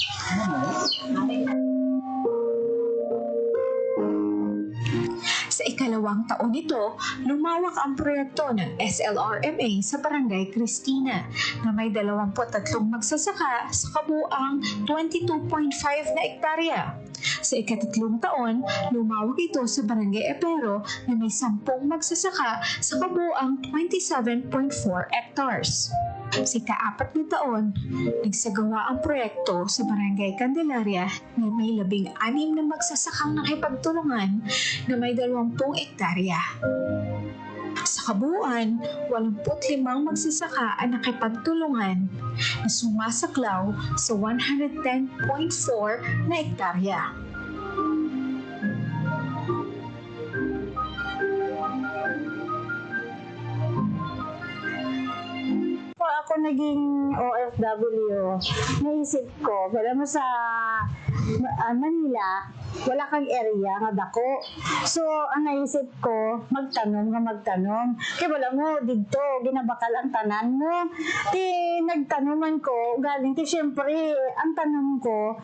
Sa ikalawang taon nito, lumawak ang proyekto ng SLRMA sa Barangay Cristina na may 23 magsasaka sa kabuang 22.5 na ektarya. Sa ikatatlong taon, lumawak ito sa Barangay Epero na may 10 magsasaka sa kabuang 27.4 hectares. Sa ika-4 na taon, nagsagawa ang proyekto sa Barangay Candelaria na may 16 na magsasakang nakipagtulungan na may 20 ektarya. Sa kabuuan, 85 magsasaka ang nakipagtulungan na sumasaklaw sa 110.4 na ektarya. Ako naging OFW, naisip ko, wala mo sa Manila, wala kang area nga dako. So, ang naisip ko, magtanong. Kaya wala mo, dito, ginabakal ang tanan mo. Nagtanungan ko, galing, syempre, ang tanong ko,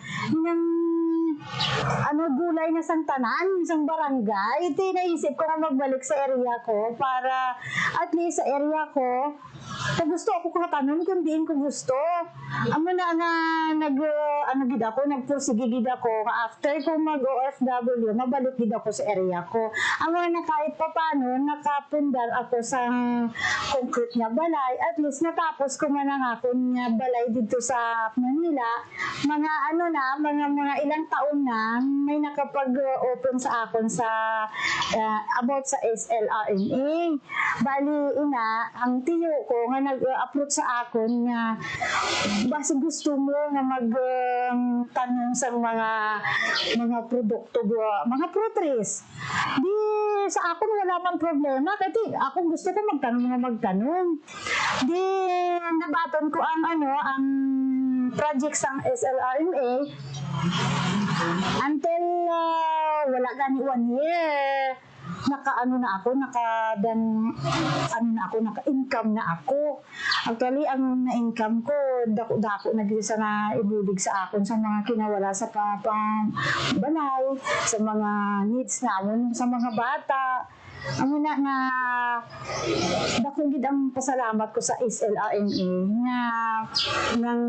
gulay na sang tanan, sang barangay. Naisip ko na magbalik sa area ko para at least sa area ko, kung gusto ako kakatanong, kung diin ko gusto. Amo na nga, nagpursige gid ako, after ko mag-OFW, mabalik gid ako sa area ko. Amo na kahit pa paano, nakapundar ako sa concrete nga balay, at least natapos ko man ang akong balay dito sa Manila. Mga ilang taon na, may nakapag-open sa akon sa about sa SLRMA. Bali, ang tiyo ko nga nag-approach sa akon nga basta gusto mo nga magtanong sa mga produkto, mga fruiteries. Di sa akon wala man problema kasi ako gusto ko magtanong. Di nabaton ko ang project sa SLRMA until wala gani 1 year. Naka-income na ako. Actually, ang na-income ko, dako na sa na ibulig sa akon sa mga kinawala sa balay, sa mga needs namin, sa mga bata. amo na nga dako gid ang pasalamat ko sa SLRMA nga nang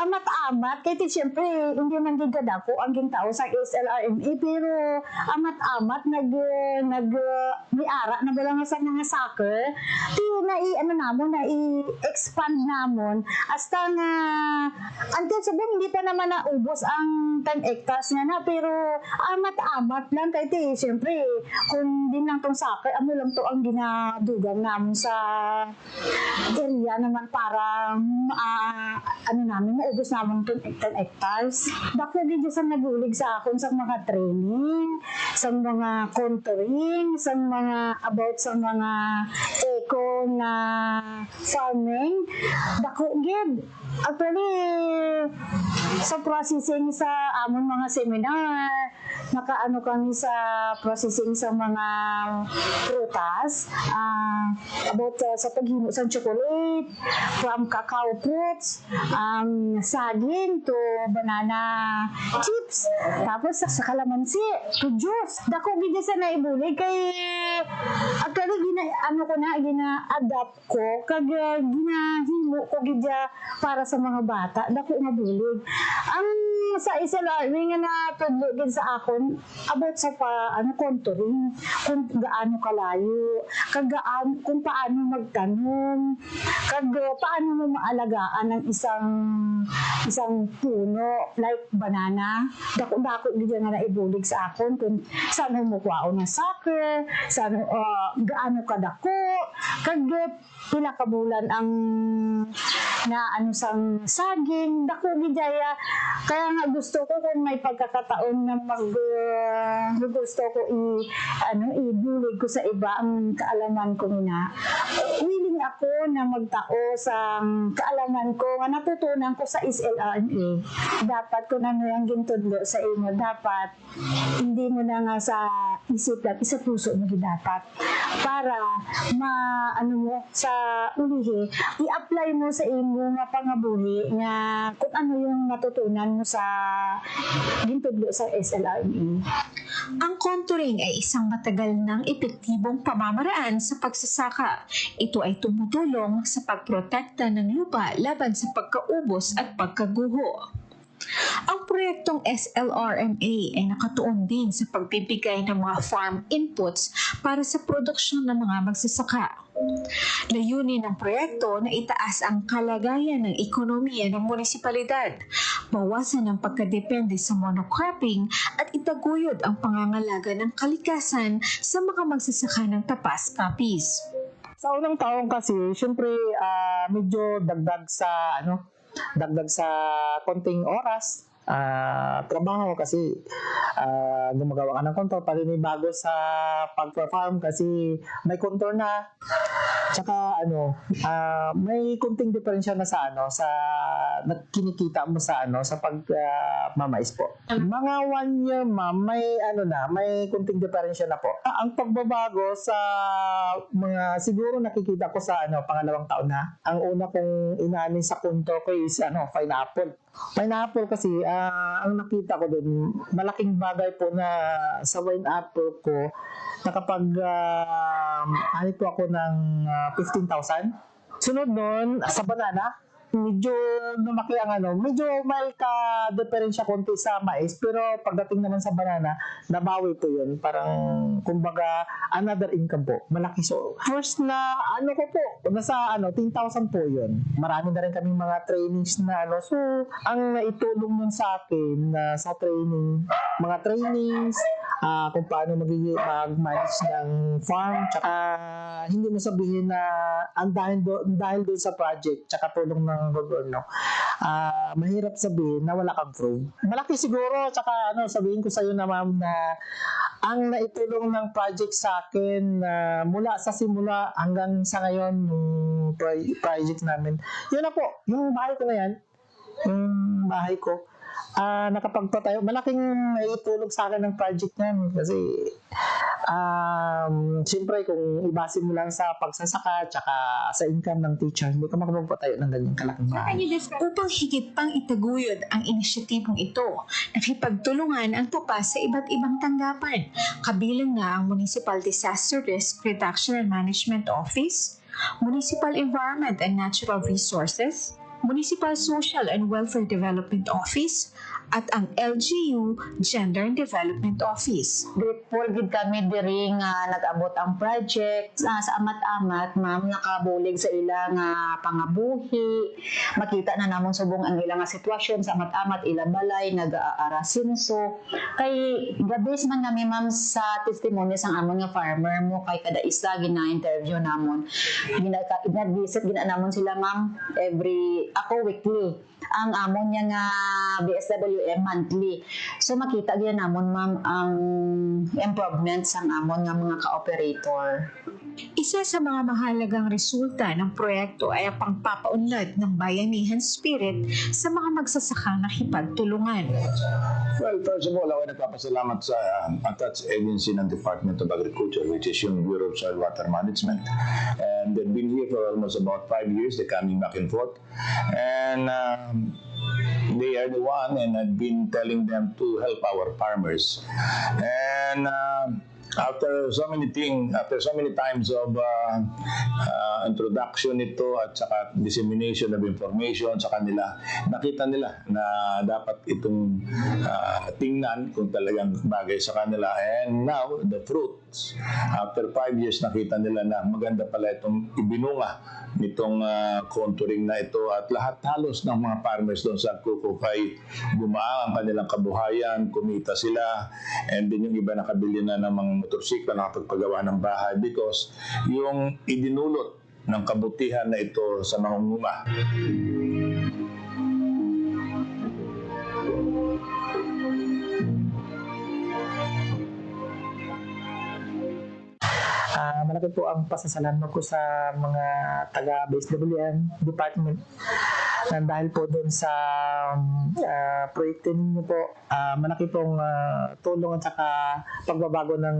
amat-amat kay siyempre hindi man gid kadako ang gintao sa SLRMA pero amat-amat nag may ara na bala nga sa mga soccer pero i-expand namon hasta nga until subong hindi pa naman naubos ang 10 hectares nga na pero amat-amat lang kay siyempre kung din lang tong soccer amo lang to ang ginadugang namon sa area naman para namin maubos namon tong 10 hectares dako gid sa nagulig sa akon sa mga training sa mga contouring sa mga about sa mga eco na farming dako gid actually sa processing sa amon mga seminar nakaano kami sa processing sa mga prutas about sa paghimo sa chocolate from cacao fruits saging to banana chips tapos sa kalamansi to juice dako gid sa naibulig kay actually gina-adapt ko kag ginahimo ko gid para sa mga bata dako nga bulig ang sa SLRMA nga natudlo gid sa akon about sa contouring kung gaano kalayo kag kung paano magtanom kag paano mo maalagaan ang isang puno like banana dako gid nga naibulig sa akon kung saan mo kuwaon nga sucker saan gaano kadako kag pila ka bulan ang sang saging dako gid kaya nga gusto ko kung may pagkakataon na gusto ko ibulig ko sa iba ang kaalaman ko na willing ako na magtao sa kaalaman ko nga natutunan ko sa SLRMA dapat ko na nang gintudlo sa imo dapat hindi mo na nga sa isip at sa puso mo dapat para sa ulihi i-apply mo sa imo nga pangabuhi nga kung ano yung natutunan mo sa gintudlo sa SLRMA. Ang contouring ay isang matagal ng epektibong pamamaraan sa pagsasaka. Ito ay tumutulong sa pagprotekta ng lupa laban sa pagkaubos at pagkaguho. Ang proyektong SLRMA ay nakatuon din sa pagbibigay ng mga farm inputs para sa produksyon ng mga magsasaka. Layunin ng proyekto na itaas ang kalagayan ng ekonomiya ng munisipalidad, bawasan ang pagkadepende sa monocropping at itaguyod ang pangangalaga ng kalikasan sa mga magsasaka ng tapas kapis. Sa unang taon kasi, syempre medyo dagdag sa konting oras trabaho kasi gumagawa ka ng contour paninibago sa pag-farm kasi may contour na tsaka may kunting diferensya na sa kinikita mo sa pag mamais po. Mga 1 year may kunting diferensya na po. Ang pagbabago sa mga siguro nakikita ko sa pangalawang taon na. Ang una kong inaani sa contour ko is pineapple. Pineapple kasi ang nakita ko doon malaking bagay po na sa wine apple ko nakapag po ako ng 15,000. Sunod noon sa banana medyo lumaki ang medyo may ka-diferensya konti sa mais pero pagdating naman sa banana nabawi po yun parang kumbaga another income po malaki so first na ko po nasa 10,000 po yun marami na rin kaming mga trainings na so ang naitulong nun sa akin sa mga trainings kung paano mag-manage ng farm tsaka hindi mo sabihin na dahil doon sa project tsaka tulong ng gobyerno mahirap sabihin na wala kang proof. Malaki siguro tsaka sabihin ko sa iyo na ma'am na ang naitulong ng project sa akin mula sa simula hanggang sa ngayon yung project namin. Yun na po, yung bahay ko na yan. Yung bahay ko. Nakapagpatayo. Malaking naitulong sa akin ng project namin kasi Siyempre, kung ibase mo lang sa pagsasaka tsaka sa income ng teacher, hindi ka makapagpatayo ng ganyang kalaking bahay. Upang higit pang itaguyod ang inisyatibong ito, nakipagtulungan ang TUPAS sa iba't ibang tanggapan. Kabilang na ang Municipal Disaster Risk Reduction and Management Office, Municipal Environment and Natural Resources, Municipal Social and Welfare Development Office, at ang LGU Gender and Development Office. Grateful gid kami diri nga nag-abot ang project sa amat-amat, ma'am, nakabulig sa ilang pangabuhi. Makita na namon subong ang ilang sitwasyon sa amat-amat, ilang balay nag-aarasinso. Kay gabis man kami, ma'am, sa testimony sang amon nga farmer mo, kay kada isa gina-interview namon. Gina-visit gina namon sila, ma'am, ako weekly. Ang amon niya nga BSWM monthly. So makita gyud namon, ma'am, ang improvements sang amon nga mga ka-operator. Isa sa mga mahalagang resulta ng proyekto ay ang pagpapaunlad ng bayanihan spirit sa mga magsasakang nakipagtulungan. Well, first of all, ako nagpapasalamat sa attached agency ng Department of Agriculture, which is yung Bureau of Soil Water Management. And they've been here for almost about 5 years. They're coming back and forth. And they are the one, and I've been telling them to help our farmers. And after so many times of introduction nito at saka dissemination of information sa kanila, nakita nila na dapat itong tingnan kung talagang bagay sa kanila. And now, the fruits, after 5 years, nakita nila na maganda pala itong ibinunga nitong contouring na ito, at lahat halos ng mga farmers doon sa Kukuk ay gumaan ang kanilang kabuhayan, kumita sila, and din yung iba nakabili na ng mga motorsiklo, nakapagpagawa ng bahay because yung idinulot ng kabutihan na ito sa mangunguma. Malaki po ang pasasalamat ko sa mga taga-BSWM department dahil po doon sa proyekto ninyo po. Malaki pong tulong at saka pagbabago ng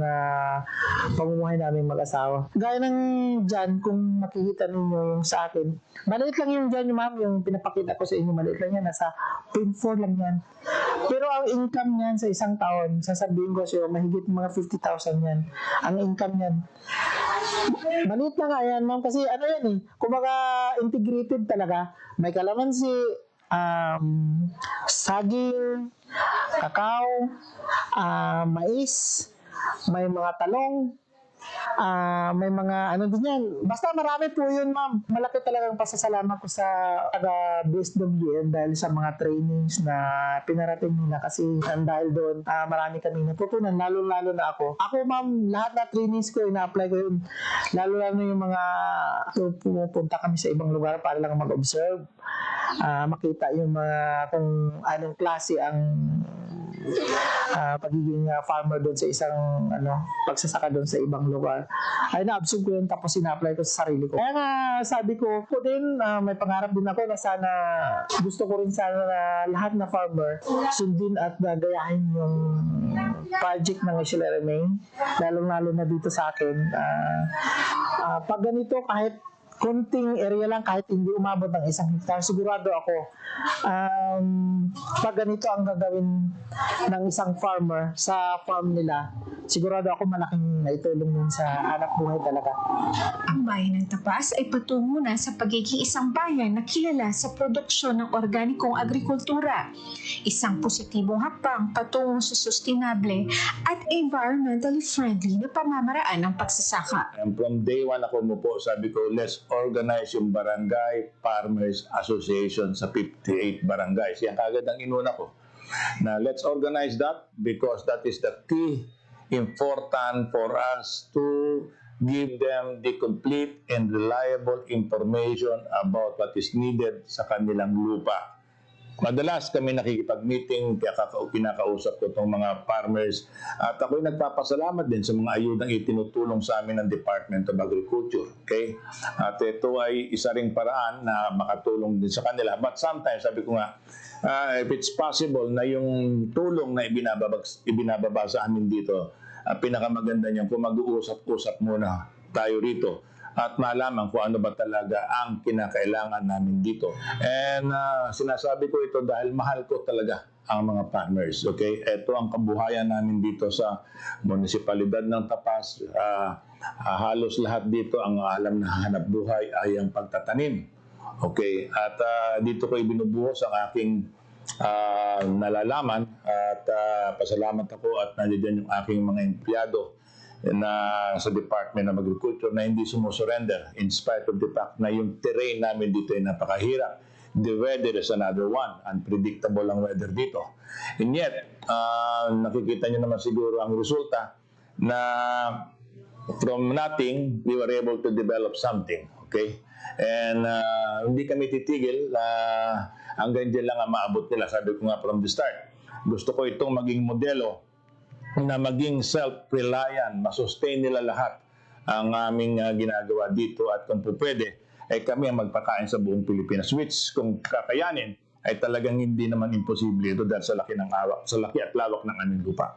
pamumuhay namin mag-asawa. Gaya ng dyan, kung makikita ninyo yung sa akin, maliit lang yung dyan, ma'am, yung pinapakita ko sa inyo, maliit lang yan, nasa 0.4 lang yan. Pero ang income niyan sa isang taon, sasabihin ko sa'yo, mahigit mga 50,000 yan. Ang income niyan. Maliit na nga yan, ma'am, kasi ano yan eh, kumbaga integrated talaga. May kalamansi, saging, kakao, mais, may mga talong, may mga ano din yan. Basta marami po yun, ma'am. Malaki talagang pasasalamat ko sa taga-BSWM dahil sa mga trainings na pinarating nila kasi dahil doon marami kami natutunan, lalo-lalo na ako. Ako, ma'am, lahat na trainings ko, ina-apply ko yun. Lalo-lalo yung mga pumupunta kami sa ibang lugar para lang mag-observe. Makita yung mga kung anong klase ang pagiging farmer doon sa isang pagsasaka doon sa ibang lugar. Ay na-absorb ko yun tapos ina-apply ko sa sarili ko. Kaya nga sabi ko din, may pangarap din ako na sana gusto ko rin sana na lahat na farmer sundin at gayahin yung project ng Michelle Remain, lalong-lalo na dito sa akin. Pag ganito, kahit konting area lang, kahit hindi umabot ng 1 hektar, sigurado ako pag ganito ang gagawin ng isang farmer sa farm nila, sigurado ako malaking naitulong yun sa hanap buhay talaga. Ang bayan ng Tapas ay patungo na sa pagiging isang bayan na kilala sa produksyon ng organikong agrikultura. Isang positibong hakbang patungo sa sustainable at environmentally friendly na pamamaraan ng pagsasaka. And from day one ako umupo, sabi ko, let's organize yung Barangay Farmers Association sa 58 barangays. Yan kagad ang inuna ko. Na let's organize that because that is the key important for us to give them the complete and reliable information about what is needed sa kanilang lupa. Madalas kami nakikipag-meeting, kaya pinakausap ko itong mga farmers. At ako'y nagpapasalamat din sa mga ayudang itinutulong sa amin ng Department of Agriculture. Okay? At ito ay isa ring paraan na makatulong din sa kanila. But sometimes, sabi ko nga, if it's possible na yung tulong na ibinababa sa amin dito, pinakamaganda niyan kung mag-uusap-usap muna tayo rito at malaman kung ano ba talaga ang kinakailangan namin dito. And sinasabi ko ito dahil mahal ko talaga ang mga farmers. Okay? Ito ang kabuhayan namin dito sa munisipalidad ng Tapas. Halos lahat dito ang alam na hanap buhay ay ang pagtatanim. Okay? At dito ko ibinubuhos ang aking nalalaman at pasalamat ako at nandiyan yung aking mga empleyado na sa Department of Agriculture na hindi sumusurrender in spite of the fact na yung terrain namin dito ay napakahirap. The weather is another one. Unpredictable ang weather dito. And yet, nakikita nyo naman siguro ang resulta na from nothing, we were able to develop something. Okay? And hindi kami titigil hanggang dyan lang ang maabot nila. Sabi ko nga from the start, gusto ko itong maging modelo na maging self-reliant, masustain nila lahat ang aming ginagawa dito at kung po pwede, ay kami ang magpakain sa buong Pilipinas, which kung kakayanin, ay talagang hindi naman imposible ito dahil sa laki at lawak ng aming lupa.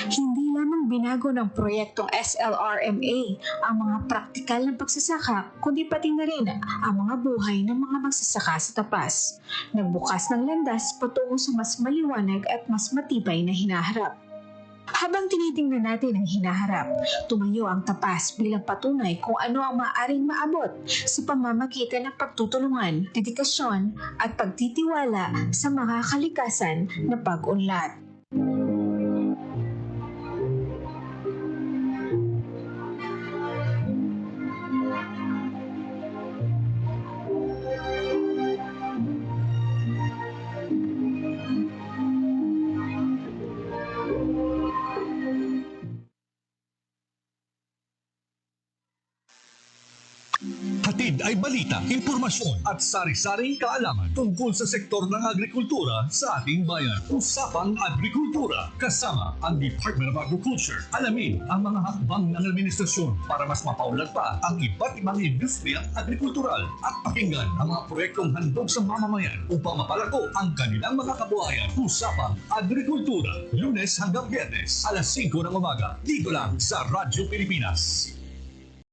Hindi lamang binago ng proyektong SLRMA ang mga praktikal na pagsasaka, kundi pati na rin ang mga buhay ng mga magsasaka sa Tapas. Nagbukas ng landas patungo sa mas maliwanag at mas matibay na hinaharap. Habang tinitingnan natin ang hinaharap, tumayo ang Tapas bilang patunay kung ano ang maaaring maabot sa pamamagitan ng pagtutulungan, dedikasyon at pagtitiwala sa mga kalikasan na pag-unlad. Hatid ay balita, impormasyon at sari-saring kaalaman tungkol sa sektor ng agrikultura sa ating bayan. Usapang Agrikultura kasama ang Department of Agriculture. Alamin ang mga hakbang ng administrasyon para mas mapaunlad pa ang iba't ibang industriyang agrikultural at pakinggan ang mga proyektong handog sa mamamayan upang mapalako ang kanilang mga kabuhayan. Usapang Agrikultura, Lunes hanggang Biyernes, alas 5 ng umaga, dito lang sa Radyo Pilipinas.